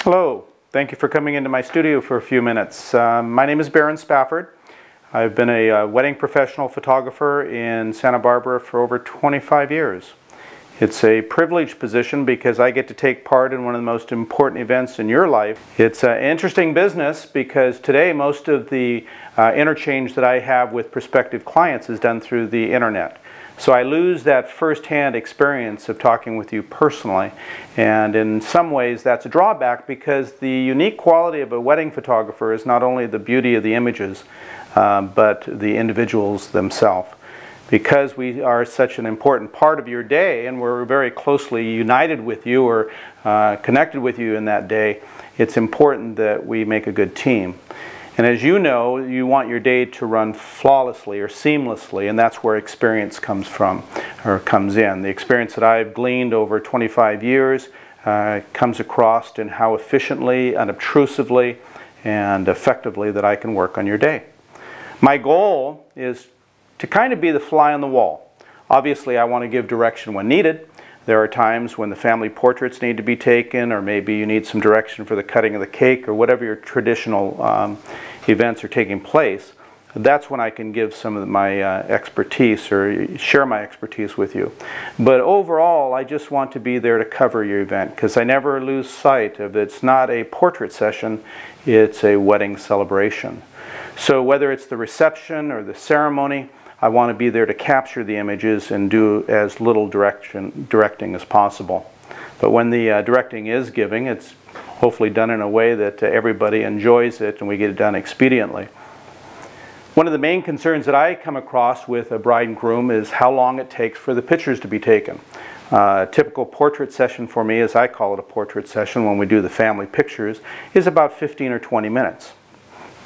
Hello, thank you for coming into my studio for a few minutes. My name is Erik Spafford. I've been a wedding professional photographer in Santa Barbara for over 25 years. It's a privileged position because I get to take part in one of the most important events in your life. It's an interesting business because today most of the interchange that I have with prospective clients is done through the internet. So I lose that first-hand experience of talking with you personally, and in some ways that's a drawback because the unique quality of a wedding photographer is not only the beauty of the images but the individuals themselves. Because we are such an important part of your day and we're very closely united with you or connected with you in that day, it's important that we make a good team. And as you know, you want your day to run flawlessly or seamlessly, and that's where experience comes from, or comes in. The experience that I've gleaned over 25 years comes across in how efficiently, unobtrusively, and effectively that I can work on your day. My goal is to kind of be the fly on the wall. Obviously, I want to give direction when needed. There are times when the family portraits need to be taken, or maybe you need some direction for the cutting of the cake, or whatever your traditional events are taking place. That's when I can give some of my expertise or share my expertise with you. But overall, I just want to be there to cover your event because I never lose sight of it's not a portrait session, it's a wedding celebration. So whether it's the reception or the ceremony, I want to be there to capture the images and do as little directing as possible. But when the directing is giving, it's hopefully done in a way that everybody enjoys it and we get it done expediently. One of the main concerns that I come across with a bride and groom is how long it takes for the pictures to be taken. A typical portrait session for me, as I call it a portrait session when we do the family pictures, is about 15 or 20 minutes.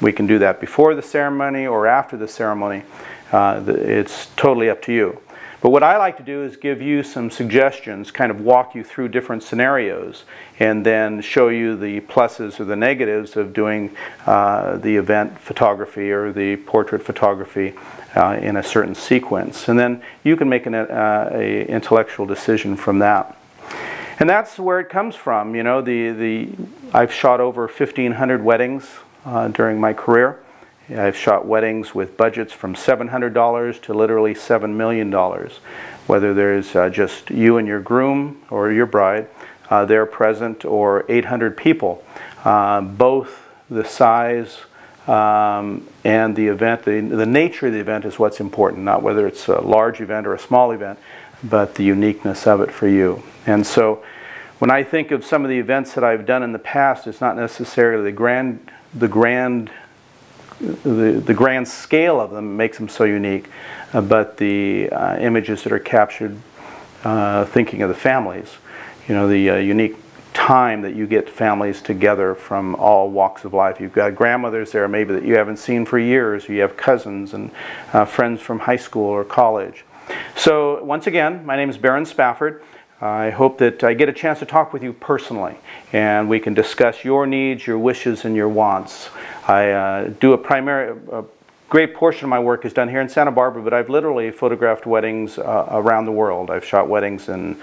We can do that before the ceremony or after the ceremony. It's totally up to you. But what I like to do is give you some suggestions, kind of walk you through different scenarios, and then show you the pluses or the negatives of doing the event photography or the portrait photography in a certain sequence. And then you can make an intellectual decision from that. And that's where it comes from. You know, I've shot over 1,500 weddings during my career. I've shot weddings with budgets from $700 to literally $7 million. Whether there's just you and your groom or your bride there present, or 800 people. Both the size and the event, the nature of the event is what's important, not whether it's a large event or a small event, but the uniqueness of it for you. And so when I think of some of the events that I've done in the past, it's not necessarily the grand scale of them makes them so unique, but the images that are captured thinking of the families. You know, the unique time that you get families together from all walks of life. You've got grandmothers there maybe that you haven't seen for years. You have cousins and friends from high school or college. So once again, my name is Erik Spafford. I hope that I get a chance to talk with you personally and we can discuss your needs, your wishes, and your wants. I do a great portion of my work is done here in Santa Barbara, but I've literally photographed weddings around the world. I've shot weddings in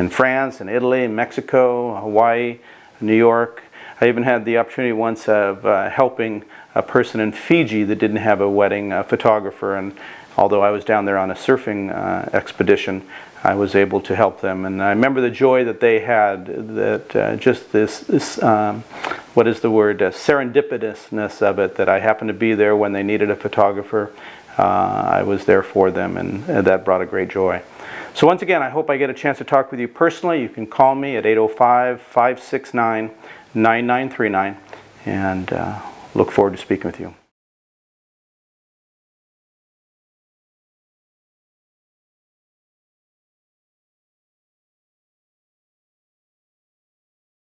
France, in Italy, in Mexico, Hawaii, New York. I even had the opportunity once of helping a person in Fiji that didn't have a wedding photographer, and although I was down there on a surfing expedition, I was able to help them, and I remember the joy that they had, that just this what is the word, serendipitousness of it, that I happened to be there when they needed a photographer. I was there for them, and that brought a great joy. So once again, I hope I get a chance to talk with you personally. You can call me at 805-569-9939, and look forward to speaking with you.